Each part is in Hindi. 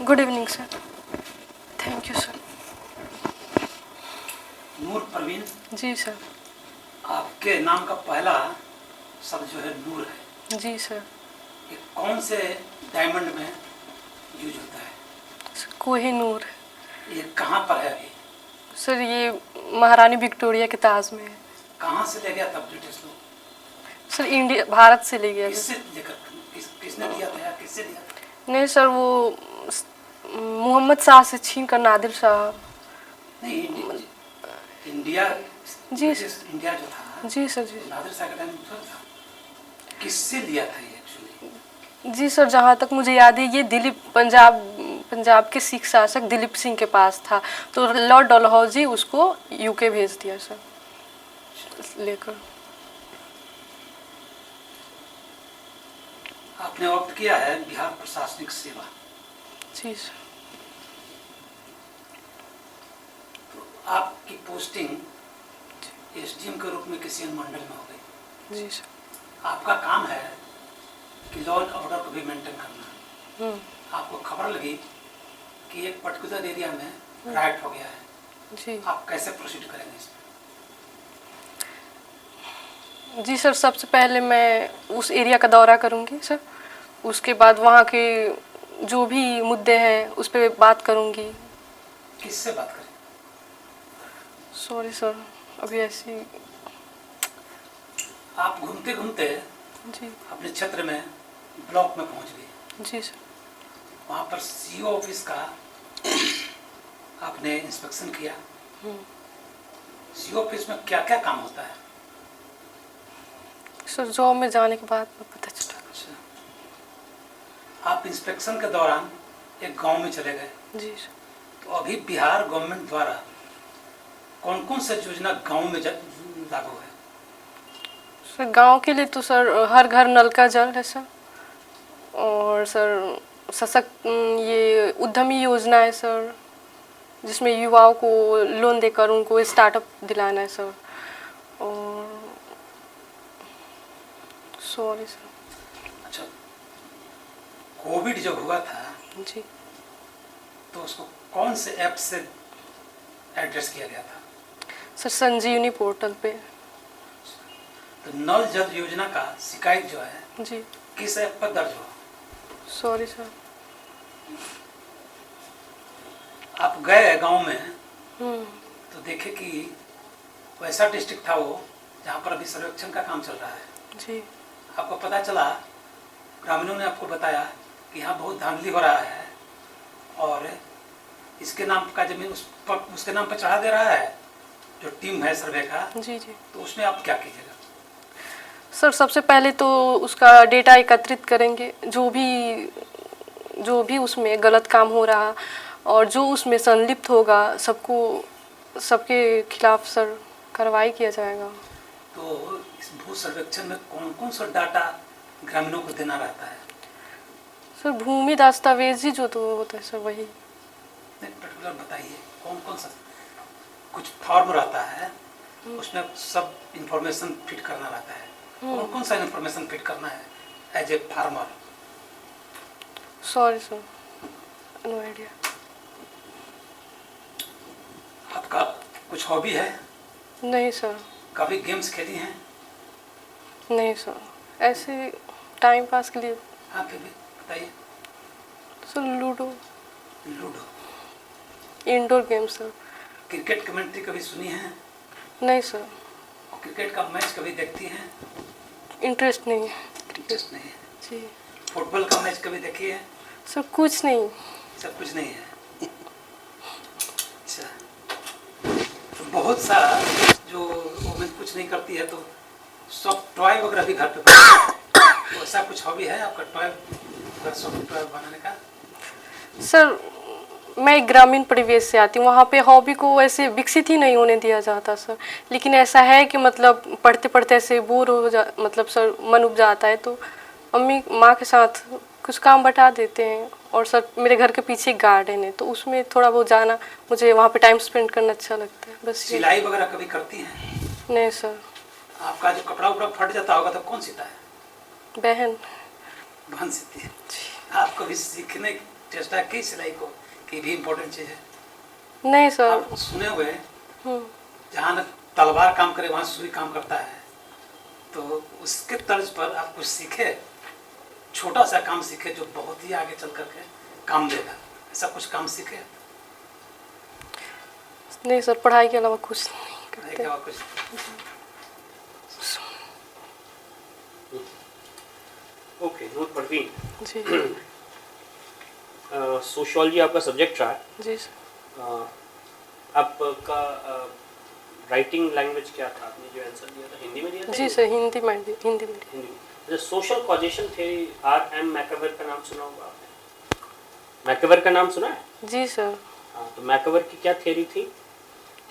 Good evening sir. Thank you sir. Noor Parveen ji sir. आपके नाम का पहला शब्द जो है नूर है। जी सर। ये कौन से डायमंड में यूज होता है? कोहिनूर। ये कहाँ पर है अभी? सर ये महारानी विक्टोरिया के ताज में है। कहाँ से ले गया था ब्रिटिश लोग? सर इंडिया भारत से ले गया। किससे लेकर किसने दिया था या किससे दिया था? नहीं सर, वो मोहम्मद शाह से छीन कर नादिर शाह। नहीं, इंडिया जी इंडिया जो था जी सर। जी नादिर शाह का टाइम था। किससे लिया था ये एक्चुअली? जी सर, जहाँ तक मुझे याद है ये दिलीप पंजाब के सिख शासक दिलीप सिंह के पास था, तो लॉर्ड डलहौजी उसको यूके भेज दिया सर लेकर। आपने ऑप्ट किया है बिहार प्रशासनिक सेवा। जी सर। तो आपकी पोस्टिंग एसडीएम के रूप में किसी अनुमंडल में हो गई। जी सर। आपका काम है कि लॉ एंड ऑर्डर को भी मेंटेन करना। आपको खबर लगी कि एक पर्टिकुलर एरिया में राइट हो गया है जी। आप कैसे प्रोसीड करेंगे इसमें? जी सर, सबसे पहले मैं उस एरिया का दौरा करूंगी सर। उसके बाद वहाँ के जो भी मुद्दे हैं उस पर बात करूंगी। किससे बात करें? सॉरी सर, अभी ऐसी। आप घूमते घूमते जी। अपने क्षेत्र में ब्लॉक में पहुंच गए। जी सर। वहाँ पर सीओ ऑफिस का आपने इंस्पेक्शन किया। सीओ ऑफिस में क्या क्या काम होता है? सर जॉब में जाने के बाद में पता चला। अच्छा, आप इंस्पेक्शन के दौरान एक गांव में चले गए। जी सर। तो अभी बिहार गवर्नमेंट द्वारा कौन कौन सा योजना गांव में लागू है? सर गांव के लिए तो सर हर घर नल का जल है सर, और सर सशक्त ये उद्यमी योजना है सर, जिसमें युवाओं को लोन देकर उनको स्टार्टअप दिलाना है सर। और सॉरी सर। अच्छा, कोविड जब हुआ था जी तो उसको कौन से ऐप से एड्रेस किया गया था? सर संजीवनी पोर्टल पे। तो नल जल योजना का शिकायत जो है जी। किस ऐप पर दर्ज हुआ? Sorry sir. आप गए गांव में तो देखे कि वैसा डिस्ट्रिक्ट था वो जहाँ पर अभी सर्वेक्षण का काम चल रहा है। जी। आपको पता चला, ग्रामीणों ने आपको बताया कि यहाँ बहुत धांधली हो रहा है और इसके नाम का जमीन उसके नाम पर चढ़ा दे रहा है जो टीम है सर्वे का। जी जी। तो उसमें आप क्या कीजिएगा? सर सबसे पहले तो उसका डेटा एकत्रित करेंगे, जो भी उसमें गलत काम हो रहा और जो उसमें संलिप्त होगा सबके खिलाफ सर कार्रवाई किया जाएगा। तो इस भू सर्वेक्षण में कौन कौन सा डाटा ग्रामीणों को देना रहता है? सर भूमि दस्तावेज ही जो तो होता है सर वही। नहीं, पर्टिकुलर बताइए कौन कौन सा। कुछ फॉर्म रहता है उसमें सब इंफॉर्मेशन फिट करना रहता है। कौन कौन सा इंफॉर्मेशन फिट करना है as a farmer? Sorry sir, no idea. आपका कुछ हॉबी है? नहीं सर। कभी गेम्स खेली हैं? नहीं सर, ऐसे टाइम पास के लिए। हाँ, फिर भी बताइए। Sir ludo. Ludo? Indoor game sir. Cricket commentary कभी सुनी है? नहीं सर। और क्रिकेट का मैच कभी देखती हैं? इंटरेस्ट नहीं है। इंटरेस्ट नहीं है जी। फुटबॉल का मैच कभी देखी है? सर कुछ नहीं। सब कुछ नहीं है। अच्छा, तो बहुत सा जो वोमेन कुछ नहीं करती है तो सॉफ्ट टॉय वगैरह भी घर पे बनाती है। तो ऐसा कुछ हॉबी है आपका टॉय सॉफ्ट टॉय बनाने का? सर मैं ग्रामीण परिवेश से आती हूँ, वहाँ पे हॉबी को ऐसे विकसित ही नहीं होने दिया जाता सर। लेकिन ऐसा है कि मतलब पढ़ते पढ़ते ऐसे बोर हो जा मतलब सर मन उब जाता है तो माँ के साथ कुछ काम बटा देते हैं। और सर मेरे घर के पीछे एक गार्डन है तो उसमें थोड़ा बहुत जाना, मुझे वहाँ पे टाइम स्पेंड करना अच्छा लगता है बस। सिलाई वगैरह कभी करती हैं? नहीं सर। आपका जो कपड़ा उपड़ा फट जाता होगा तो कौन सीता है? बहन। बहन सीती है। आप कभी सीखने टेस्ट की सिलाई को कि भी इम्पोर्टेंट चीज़ है? नहीं सर। आप सुने हुए हैं, हम्म, जहाँ न तलवार काम करे वहाँ सुई काम करता है, तो उसके तर्ज पर आप कुछ सीखे, छोटा सा काम सीखे जो बहुत ही आगे चल करके काम देगा, ऐसा कुछ काम सीखे? नहीं सर, पढ़ाई के अलावा कुछ नहीं नहीं करते। क्या कुछ? ओके, नोट परवीन, जी सोशियोलॉजी आपका सब्जेक्ट रहा है। जी सर। आपका राइटिंग लैंग्वेज क्या था? आपने जो आंसर दिया था हिंदी में दिया था? जी सर, हिंदी में। हिंदी में। अच्छा, सोशल कॉजेशन थ्योरी, R.M. मैकअवर का नाम सुना होगा आपने? मैकअवर का नाम सुना है? जी सर। हाँ, तो मैकअवर की क्या थ्योरी थी,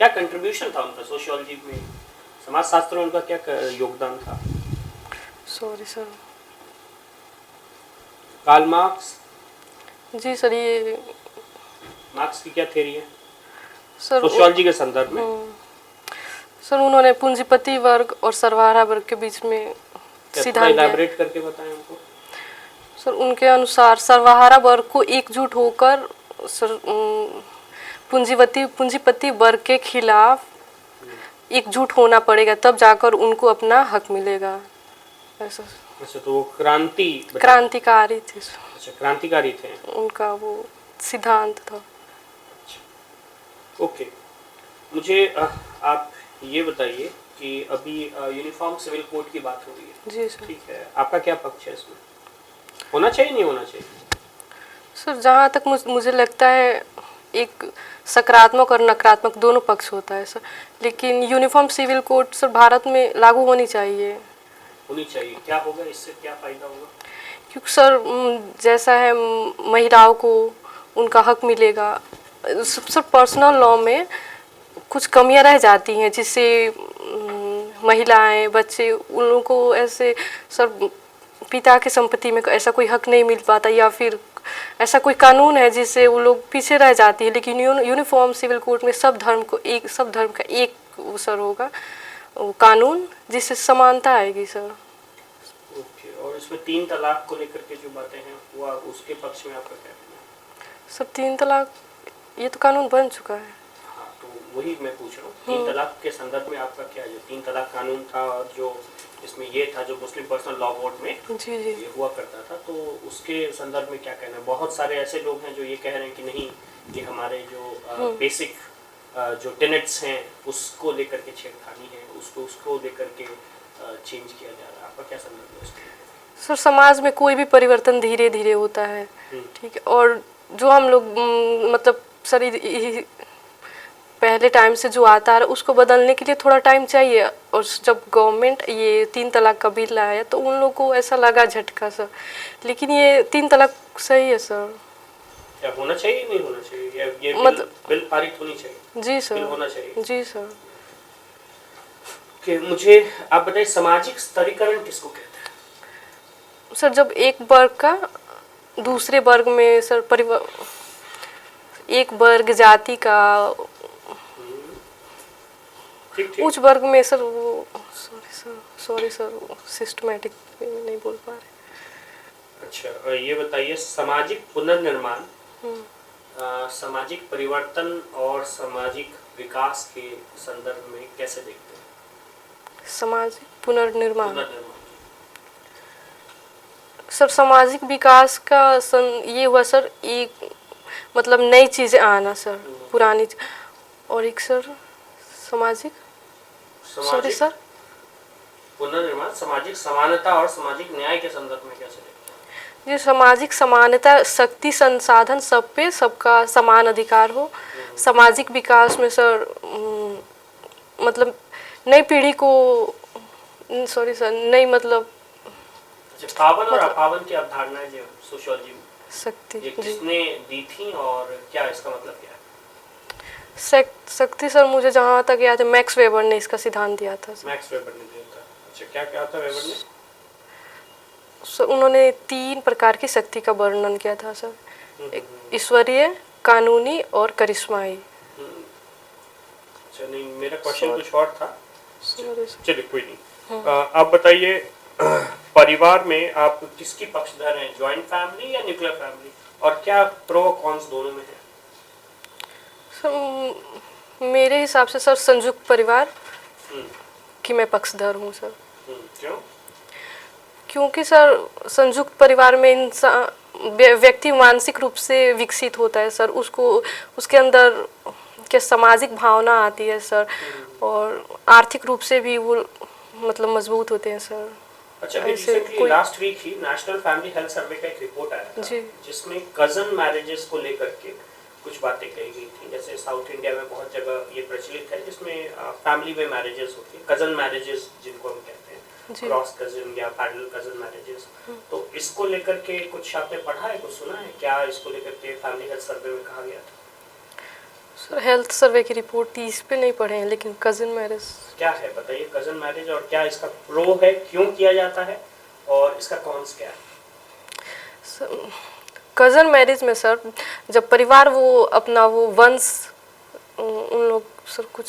क्या कंट्रीब्यूशन था उनका सोशियोलॉजी में, समाजशास्त्र में उनका क्या योगदान था? Sorry sir. कार्ल मार्क्स, जी सर, ये मार्क्स की क्या थ्योरी है सर सोशियोलॉजी के संदर्भ में? सर उन्होंने पूंजीपति वर्ग और सर्वहारा वर्ग के बीच में क्या थोड़ा सिद्धांत दिया। इलैबोरेट करके बताएं हमको। सर उनके अनुसार सर्वहारा वर्ग को एकजुट होकर सर पूंजीपति वर्ग के खिलाफ एकजुट होना पड़ेगा, तब जाकर उनको अपना हक मिलेगा, ऐसा। अच्छा, तो वो क्रांतिकारी थे सर। अच्छा, क्रांतिकारी थे। उनका वो सिद्धांत था। ओके, मुझे आप ये बताइए कि अभी यूनिफॉर्म सिविल कोड की बात हो रही है, जी सर। ठीक है, आपका क्या पक्ष है इसमें? होना चाहिए नहीं होना चाहिए? सर जहाँ तक मुझे लगता है, एक सकारात्मक और नकारात्मक दोनों पक्ष होता है सर, लेकिन uniform civil code sir Bharat में लागू होनी चाहिए। होनी चाहिए। क्या होगा इससे, क्या फायदा होगा? क्योंकि सर जैसा है, महिलाओं को उनका हक मिलेगा। सर पर्सनल लॉ में कुछ कमियां रह जाती हैं, जिससे महिलाएं, बच्चे, उन लोगों को ऐसे सर पिता की संपत्ति में ऐसा कोई हक नहीं मिल पाता, या फिर ऐसा कोई कानून है जिससे वो लोग पीछे रह जाती है। लेकिन यूनिफॉर्म सिविल कोड में सब धर्म का एक सर होगा वो कानून, जिससे समानता आएगी सर। ओके, और इसमें 3 तलाक को लेकर के जो बातें हैं वो उसके पक्ष में आपका क्या कहना है? सर 3 तलाक ये तो कानून बन चुका है। हाँ, तो वही मैं पूछ रहा हूँ, 3 तलाक के संदर्भ में आपका क्या है? जो 3 तलाक कानून था और जो इसमें ये था, जो मुस्लिम पर्सनल लॉ बोर्ड में जी ये हुआ करता था, तो उसके संदर्भ में क्या कहना है? बहुत सारे ऐसे लोग हैं जो ये कह रहे हैं कि नहीं, कि हमारे जो बेसिक जो टेनेट्स हैं उसको लेकर के छेड़खानी है, उसको लेकर के चेंज किया जा रहा है। आपका क्या संदर्भ है उसके? सर समाज में कोई भी परिवर्तन धीरे धीरे होता है, ठीक है, और जो हम लोग मतलब सर पहले टाइम से जो आता है उसको बदलने के लिए थोड़ा टाइम चाहिए। और जब गवर्नमेंट ये 3 तलाक का बिल लाया तो उन लोगों को ऐसा लगा झटका सर, लेकिन ये 3 तलाक सही है सर। क्या होना चाहिए नहीं होना चाहिए? ये मतलब बिल पारित होनी चाहिए? जी सर। बिल होना चाहिए? जी सर। कि मुझे आप बताइए, सामाजिक स्तरीकरण किसको कहते हैं? सर जब एक वर्ग का दूसरे वर्ग में सर एक वर्ग जाति का उच्च वर्ग में सर वो सॉरी सर सिस्टमैटिक नहीं बोल पा रहे। अच्छा, और ये बताइए, सामाजिक पुनर्निर्माण, सामाजिक परिवर्तन और सामाजिक विकास के संदर्भ में कैसे देखते हैं? सामाजिक पुनर्निर्माण सर सामाजिक विकास का ये हुआ सर, एक मतलब नई चीज़ें आना सर, पुरानी और एक सर सामाजिक सर पुनर्निर्माण, सामाजिक समानता और सामाजिक न्याय के संदर्भ में कैसे देखते हैं? ये सामाजिक समानता, शक्ति संसाधन सब पे सबका समान अधिकार हो। सामाजिक विकास में सर मतलब नई पीढ़ी को सॉरी सर नई मतलब पावन और अपावन की अवधारणाएं जो सोशियोलॉजी में शक्ति ये किसने दी थी और क्या इसका मतलब क्या है? शक्ति सर मुझे जहाँ तक याद है मैक्स वेबर ने इसका सिद्धांत दिया था सर। मैक्स वेबर ने दिया था। अच्छा, क्या क्या था वेबर ने? सर उन्होंने 3 प्रकार की शक्ति का वर्णन किया था सर, ईश्वरीय, कानूनी और करिश्माई। अच्छा, नहीं, मेरा क्वेश्चन कुछ और था। सॉरी चलिए कोई नहीं। आप बताइए, परिवार में आप किसकी पक्षधर हैं, जॉइंट फैमिली या न्यूक्लियर फैमिली, और क्या प्रो कॉन्स दोनों में है? सर मेरे हिसाब से सर संयुक्त परिवार की मैं पक्षधर हूँ सर। क्यों? क्योंकि सर संयुक्त परिवार में इंसान व्यक्ति मानसिक रूप से विकसित होता है सर, उसको उसके अंदर के सामाजिक भावना आती है सर, और आर्थिक रूप से भी वो मतलब मजबूत होते हैं सर। अच्छा, रिसेंटली लास्ट वीक ही नेशनल फैमिली हेल्थ सर्वे का एक रिपोर्ट आया था जिसमें कजन मैरिजेस को लेकर के कुछ बातें कही गई थी। जैसे साउथ इंडिया में बहुत जगह ये प्रचलित है जिसमें फैमिली में मैरिजेस होती है, कजन मैरिजेस जिनको हम कहते हैं, क्रॉस कजन या पैरेलल कजन मैरिजेस। तो इसको लेकर के कुछ आपने पढ़ा है, कुछ सुना है क्या? इसको लेकर के फैमिली हेल्थ सर्वे में कहा गया था। सर हेल्थ सर्वे की रिपोर्ट इस पे नहीं पढ़े हैं, लेकिन कजन मैरिज क्या है बताइए, कजन मैरिज, और क्या इसका प्रो है, क्यों किया जाता है, और इसका कॉन्स क्या है? कजन मैरिज में सर जब परिवार वो अपना वो वंश उन लोग सर कुछ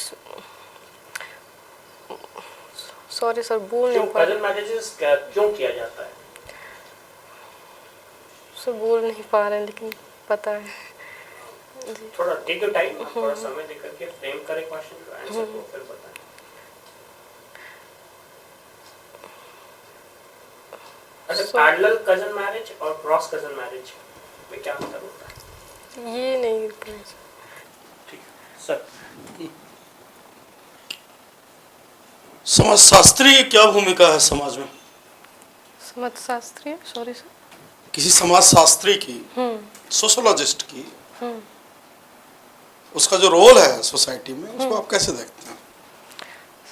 सॉरी सर बोल नहीं पा रहे। कजन मैरिजेस क्यों किया जाता है? सर बोल नहीं पा रहे हैं लेकिन पता है जी। थोड़ा टेक योर टाइम, थोड़ा समय देकर के फ्रेम करें क्वेश्चन को, आंसर को फिर बताएं। अच्छा, पैरेलल कजन मैरिज और क्रॉस कजन मैरिज में क्या अंतर होता है? ये नहीं ठीक है सर। समाजशास्त्री की क्या भूमिका है समाज में? समाजशास्त्री सॉरी सर किसी समाजशास्त्री की, सोशोलॉजिस्ट की, उसका जो रोल है सोसाइटी में, उसको आप कैसे देखते हैं?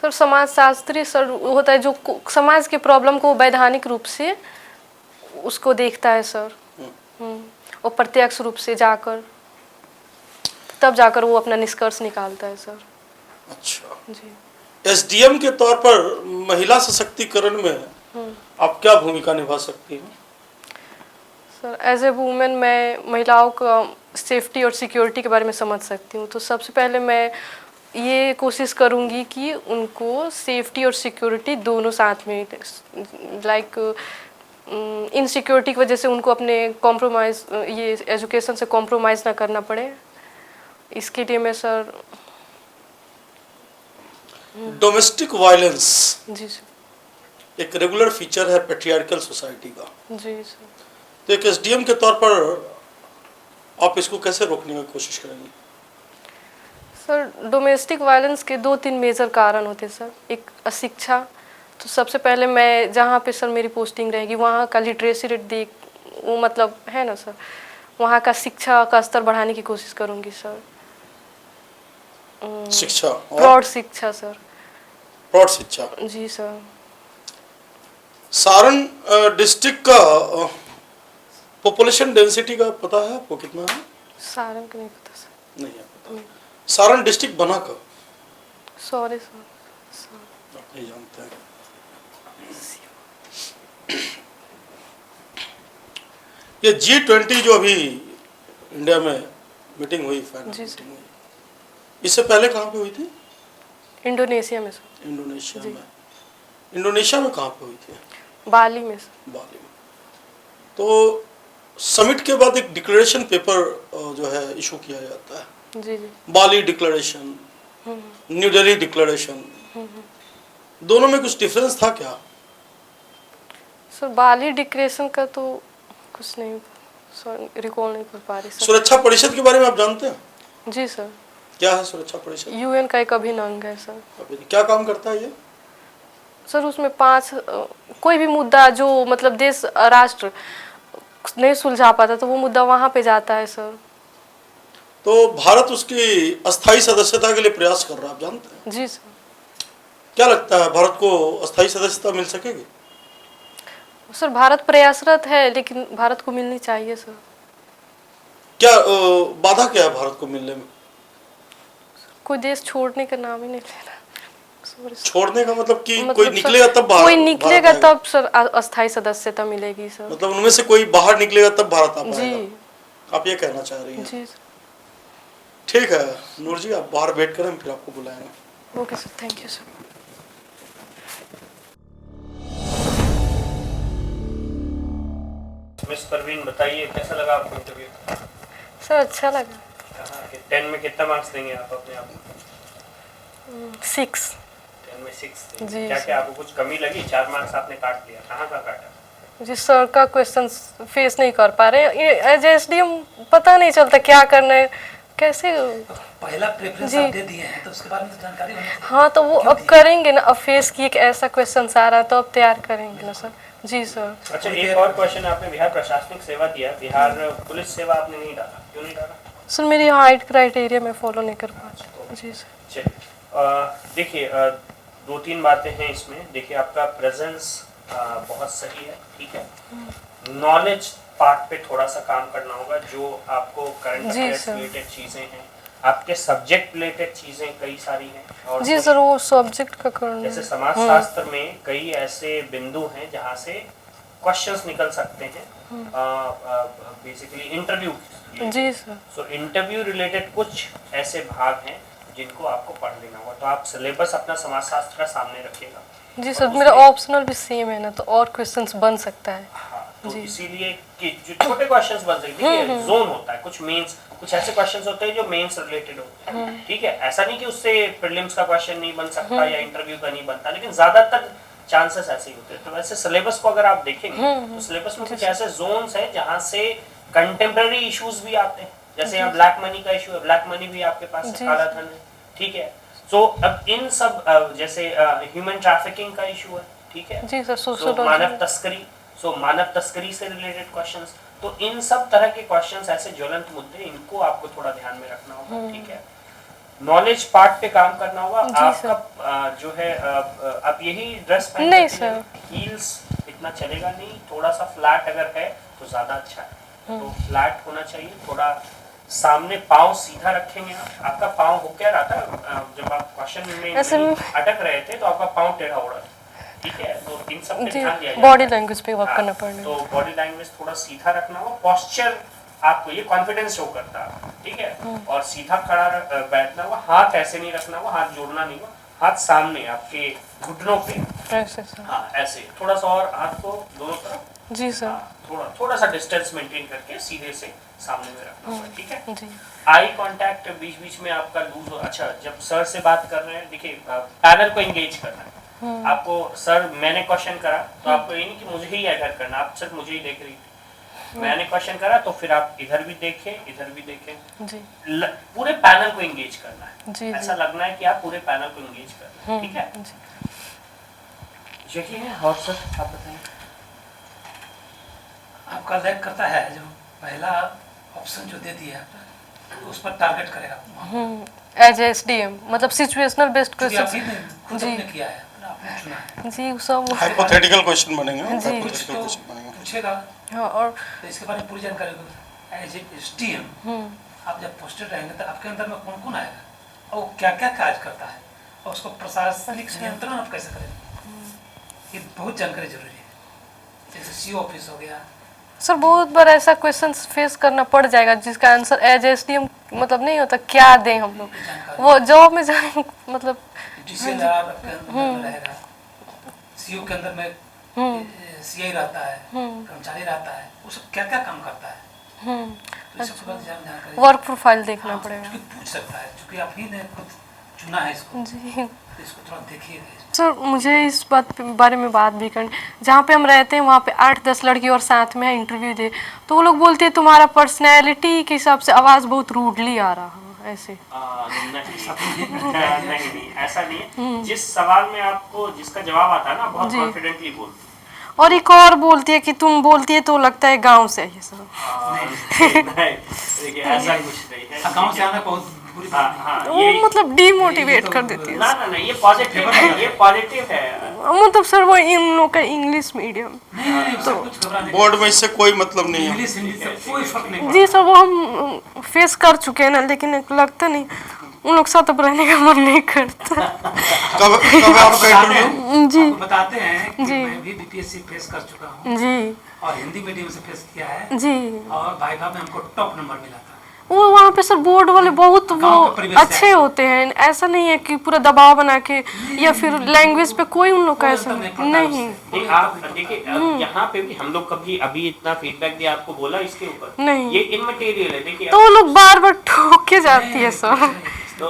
सर समाजशास्त्री सर होता है जो समाज के प्रॉब्लम को वैधानिक रूप से उसको देखता है सर, और प्रत्यक्ष रूप से जाकर तब जाकर वो अपना निष्कर्ष निकालता है सर। अच्छा जी। एसडीएम के तौर पर महिला सशक्तिकरण में आप क्या भूमिका निभा सकती हैं? सर एज ए वुमेन मैं महिलाओं का सेफ्टी और सिक्योरिटी के बारे में समझ सकती हूँ। तो सबसे पहले मैं ये कोशिश करूँगी कि उनको सेफ्टी और सिक्योरिटी दोनों साथ में, लाइक इनसिक्योरिटी की वजह से उनको अपने कॉम्प्रोमाइज़ ये एजुकेशन से कॉम्प्रोमाइज़ ना करना पड़े, इसके लिए मैं सर। डोमेस्टिक वायलेंस जी सर एक रेगुलर फीचर है पैट्रियार्कल सोसाइटी का। जी सर। तो एक एसडीएम के तौर पर आप इसको कैसे रोकने की कोशिश करेंगे? सर डोमेस्टिक वायलेंस के 2-3 मेजर कारण होते हैं सर। एक अशिक्षा, तो सबसे पहले मैं जहाँ पे सर मेरी पोस्टिंग रहेगी वहाँ का लिटरेसी रेट देख वो मतलब है ना सर, वहाँ का शिक्षा का स्तर बढ़ाने की कोशिश करूँगी सर। शिक्षा, प्रौढ़ शिक्षा सर। प्रौढ़ शिक्षा, जी सर। सारण डिस्ट्रिक्ट का पॉपुलेशन डेंसिटी का पता है आपको कितना है? सारण का नहीं पता सर। नहीं है पता। सारण डिस्ट्रिक्ट बना कब? सॉरी सर, आप नहीं जानते हैं। ये G20 जो अभी इंडिया में मीटिंग हुई, फाइनल मीटिंग हुई, इससे पहले कहाँ पे हुई थी? इंडोनेशिया में सर। इंडोनेशिया में। इंडोनेशिया में कहाँ पे हुई थी? बाली में सर। बाली में। तो समिट के बाद एक डिक्लेरेशन पेपर जो है इशू किया जाता है। जी जी। बाली डिक्लेरेशन, न्यू दिल्ली डिक्लेरेशन, दोनों में कुछ डिफरेंस था क्या? सर बाली डिक्लेरेशन का तो कुछ नहीं रिकॉल नहीं कर पा रही सर। सुरक्षा परिषद के बारे में आप जानते हैं? जी सर। क्या है सुरक्षा परिषद? यूएन का एक अभिन्न अंग है सर। क्या काम करता है ये? सर उसमें 5 कोई भी मुद्दा जो मतलब देश राष्ट्र नहीं सुलझा पाता तो वो मुद्दा वहाँ पे जाता है सर। तो भारत उसकी अस्थायी सदस्यता के लिए प्रयास कर रहा है, आप जानते हैं? जी सर। क्या लगता है भारत को अस्थायी सदस्यता मिल सकेगी? सर भारत प्रयासरत है लेकिन भारत को मिलनी चाहिए सर। क्या बाधा क्या है भारत को मिलने में? कोई देश छोड़ने का नाम ही नहीं ले रहा। छोड़ने का मतलब कि मतलब कोई निकलेगा तब भारत, कोई निकलेगा तब सर अस्थायी सदस्यता मिलेगी सर। मतलब उनमें से कोई बाहर निकलेगा तब भारत आ पाएगा। जी। आप ये कहना चाह रही हैं? जी। ठीक है नूर जी, आप बाहर वेट करें, फिर आपको बुलाएंगे। Okay sir, thank you sir. Miss Parveen बताइए कैसा लगा आपको इंटरव्यू? सर अच्छा लगा। कहाँ के 10 में कितना मार्क्स देंगे आप अपने आप को? 6। 10 में 6 जी, क्या सर। क्या आपको कुछ कमी लगी? 4 मार्क्स आपने काट लिया, कहाँ का काटा? जी सर का क्वेश्चन फेस नहीं कर पा रहे, एज एसडीएम पता नहीं चलता क्या करना है कैसे। पहला प्रेफरेंस जी। आप दे दिए हैं तो उसके बारे में तो जानकारी होनी चाहिए। हाँ तो वो क्यों अब दिए? करेंगे ना, अब फेस की एक ऐसा क्वेश्चन आ रहा है तो अब तैयार करेंगे ना सर। जी सर। अच्छा एक और क्वेश्चन, आपने बिहार प्रशासनिक सेवा दिया, बिहार पुलिस सेवा आपने नहीं डाला, क्यों नहीं डाला? सर मेरी हाइट क्राइटेरिया में फॉलो नहीं कर पा रही। जी सर। चलिए देखिए 2-3 बातें हैं इसमें। देखिए आपका प्रेजेंस बहुत सही है, ठीक है। नॉलेज पार्ट पे थोड़ा सा काम करना होगा, जो आपको करंट जी, अफेयर्स सर। रिलेटेड चीज़ें हैं, आपके सब्जेक्ट रिलेटेड चीज़ें कई सारी हैं। और जी सर वो सब्जेक्ट का करना जैसे है। समाजशास्त्र में कई ऐसे बिंदु हैं जहाँ से क्वेश्चंस निकल सकते हैं बेसिकली इंटरव्यू। जी सर। सो इंटरव्यू रिलेटेड कुछ ऐसे भाग हैं जिनको आपको पढ़ लेना होगा, तो आप सिलेबस अपना समाजशास्त्र का सामने रखिएगा। जी सर और मेरा उसमें- ऑप्शनल भी सेम है ना, तो और क्वेश्चंस बन सकता है। हाँ, तो जी। इसीलिए कि जो छोटे क्वेश्चंस बन सकते हैं, जोन होता है, कुछ मेंस, कुछ ऐसे क्वेश्चंस होते हैं जो मेंस रिलेटेड होते हैं, ठीक है। ऐसा नहीं कि उससे प्रीलिम्स का क्वेश्चन नहीं बन सकता या इंटरव्यू का नहीं बनता, लेकिन ज्यादातर चांसेस ऐसे ही होते हैं। तो वैसे सिलेबस को अगर आप देखेंगे तो सिलेबस में कुछ ऐसे जोन्स हैं जहाँ से कंटेम्प्रेरी इश्यूज भी आते हैं। जैसे यहाँ ब्लैक मनी का इशू है, ब्लैक मनी भी आपके पास है, जी। काला धन है, ठीक है। सो अब इन सब जैसे ह्यूमन ट्रैफिकिंग का इशू है, ठीक है। जी सर। सो सोशल मानव तस्करी, मानव तस्करी से रिलेटेड क्वेश्चंस, तो इन सब तरह के क्वेश्चंस ऐसे ज्वलंत मुद्दे, इनको आपको थोड़ा ध्यान में रखना होगा, ठीक है। नॉलेज पार्ट पे काम करना होगा। जी आपका जो है आप यही ड्रेस पहन नहीं के सर। हील्स इतना चलेगा नहीं, थोड़ा सा फ्लैट अगर है तो ज्यादा अच्छा है, तो फ्लैट होना चाहिए। थोड़ा सामने पाँव सीधा रखेंगे आप, आपका पाँव हो क्या रहा था जब आप क्वेश्चन में ऐसे नहीं अटक रहे थे तो आपका पाँव टेढ़ा हो रहा था, ठीक है। तो इन सब पे जी ध्यान दिया बॉडी जाता है। लैंग्वेज पे वर्क हाँ, करना पड़ेगा। तो बॉडी लैंग्वेज थोड़ा सीधा रखना हो, पोस्चर आपको ये कॉन्फिडेंस शो करता है, ठीक है। और सीधा खड़ा बैठना हुआ, हाथ ऐसे नहीं रखना हुआ, हाथ जोड़ना नहीं हुआ, हाथ सामने आपके घुटनों पे, ऐसे सर। हाँ ऐसे थोड़ा सा, और हाथ को दोनों तरफ, जी सर। हाँ, थोड़ा सा डिस्टेंस मेंटेन करके सीधे से सामने में रखना होगा, ठीक है। जी आई कांटेक्ट बीच बीच में आपका लूज हो। अच्छा जब सर से बात कर रहे हैं, देखिए पैनल को एंगेज करना है आपको। सर मैंने क्वेश्चन करा तो आपको ये नहीं कि मुझे ही एडर करना, आप सिर्फ मुझे ही देख रही थी। मैंने क्वेश्चन करा तो फिर आप इधर भी देखें, इधर भी देखें, जी पूरे पैनल को एंगेज करना है। जी ऐसा लगना है कि आप पूरे पैनल को एंगेज कर रहे हैं, ठीक है। जी। यही है। और सर आप बताएं। आपका लैग करता है जो पहला ऑप्शन जो दे दिया है तो उस पर टारगेट करेगा। एज एसडीएम मतलब सिचुएशनल बेस्ड क्योंकि आप क्वेश्चन। ही ने खुद जी। आपने किया है, आपने चुना है, जी वो सब हाइपोथेटिकल क्वेश्चन बनेंगे, जी। कुछ हाइपोथेटिकल तो क्वेश्चन बनेंगे। पूछेगा हाँ और तो इसके बारे में पूरी जानकारी होगी। एज ए एसडीएम आप जब पोस्टेड रहेंगे तो आपके अंदर में कौन कौन आएगा और वो क्या क्या कार्य करता है और उसको प्रशासनिक नियंत्रण आप कैसे करेंगे, ये बहुत जानकारी जरूरी है। जैसे सीओ ऑफिस हो गया, सर बहुत बार ऐसा क्वेश्चन फेस करना पड़ जाएगा जिसका आंसर एज एसडीएम मतलब नहीं होता, क्या दें हम लोग, वो जॉब में जाए मतलब। डीसीएलआर आपके अंदर में रहेगा, सीओ के अंदर में सीआई रहता है, कर्मचारी रहता है, वो सब क्या क्या काम करता है, तो इस सब के बारे में जानकारी वर्क प्रोफाइल देखना हाँ, पड़ेगा। क्योंकि पूछ सकता है क्योंकि आप ही ने खुद चुना है इसको, जी तो इसको थोड़ा देखिएगा। सर मुझे इस बारे में बात भी करनी, जहाँ पे हम रहते हैं वहाँ पे 8-10 लड़की और साथ में इंटरव्यू दे, तो वो लोग बोलते हैं तुम्हारा पर्सनैलिटी के हिसाब से आवाज़ बहुत रूडली आ रहा है ऐसे। नहीं ऐसा नहीं है। जिस सवाल में आपको जिसका जवाब आता है ना, बहुत जी। कॉन्फिडेंटली बोलते हैं। और एक और बोलती है कि तुम बोलती है तो लगता है गांव से है सर। नहीं देखिए ऐसा कुछ नहीं है। गाँव से आना बहुत बुरी हाँ बात हाँ वो ये मतलब डिमोटिवेट ये तो कर देती है। ना ये पॉजिटिव है, ये पॉजिटिव है। मतलब सर वो इन लोग का इंग्लिश मीडियम। नहीं उससे कुछ घबराने की बोर्ड में इससे कोई मतलब नहीं है। इंग्लिश हिंदी से कोई फर्क नहीं जी सर वो हम फेस कर चुके हैं ना, लेकिन एक लगता नहीं उन लोग साथ अब रहने का मन नहीं करता। कब कब आपका इंटरव्यू? जी आपको बताते हैं कि जी। मैं भी बीपीएससी फेस कर चुका हूँ जी और हिंदी मीडियम से फेस किया है जी और वाइवा में हमको टॉप नंबर मिला था। वो वहाँ पे सर बोर्ड वाले बहुत वो गाँव का परिवेश अच्छे होते हैं, ऐसा नहीं है कि पूरा दबाव बना के या फिर लैंग्वेज पे कोई उन लोग का ऐसा नहीं। नहीं, आप देखिए यहाँ पे भी हम लोग कभी अभी इतना फीडबैक दिया, आपको बोला इसके ऊपर नहीं। ये इमटेरियल है। देखिए तो वो लोग बार बार ठोक के जाती है सर। तो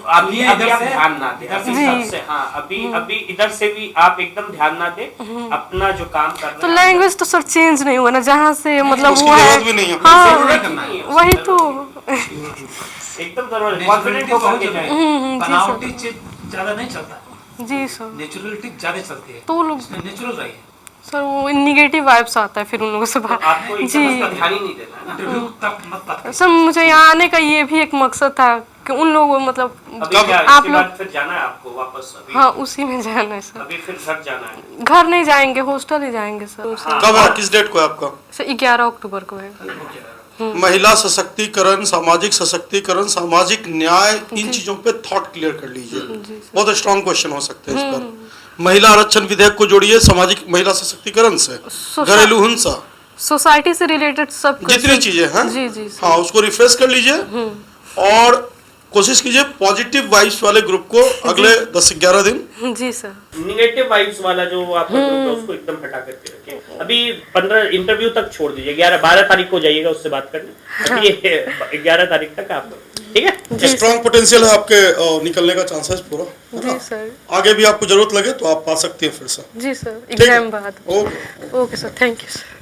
अभी आप ध्यान ना दें अभी सबसे, हाँ अभी इधर से भी आप एकदम ध्यान ना दें, अपना जो काम कर रहे तो हैं लैंग्वेज तो सर चेंज नहीं हुआ ना जहाँ से मतलब उसकी वो है। जरूरत भी नहीं है। हाँ वही तो। एकदम जरूरत, कॉन्फिडेंट होकर के जाए। बनावटी चीज ज्यादा नहीं चलता, जी सर। नेचुरलिटी ज्यादा चलती है, तो लोग इसमें नेचुरल रहिए। सर वो निगेटिव वाइब्स आता है फिर उन लोगों से बात। आपको एकदम जी उसका ध्यान ही नहीं देना है ना। इंटरव्यू तक मत बात करिए। सर मुझे यहाँ आने का ये भी एक मकसद था कि उन लोगों मतलब अभी क्या आप इसके लोग, बाद फिर जाना है आपको वापस? अभी हाँ उसी में जाना है सर। अभी फिर घर जाना है? घर नहीं जाएंगे, हॉस्टल ही जाएंगे सर। कब है, किस डेट को है आपका? सर 11 अक्टूबर को है। महिला सशक्तिकरण, सामाजिक सशक्तिकरण, सामाजिक न्याय, इन चीजों पे थॉट क्लियर कर लीजिए। बहुत स्ट्रांग क्वेश्चन हो सकते हैं इस पर। महिला आरक्षण विधेयक को जोड़िए सामाजिक महिला सशक्तिकरण से, घरेलू हिंसा, सोसाइटी से रिलेटेड सब जितनी चीजें हैं, जी जी सर। हाँ उसको रिफ्रेश कर लीजिए और कोशिश कीजिए पॉजिटिव वाइब्स वाले ग्रुप को अगले 10 से 11 दिन। जी सर। निगेटिव वाइब्स वाला जो आपका ग्रुप है उसको एकदम हटा करके रखिए। अभी 15 इंटरव्यू तक छोड़ दीजिए, 12 तारीख को जाइएगा उससे बात करने। अभी 11 तारीख तक आप, ठीक है? स्ट्रॉन्ग पोटेंशियल है आपके निकलने का चांसेस पूरा, है ना? जी सर। आगे भी आपको जरूरत लगे तो आप पा सकती हैं फिर से। जी सर, ठीक है। एग्जाम बाद। Okay. Okay sir, thank you sir.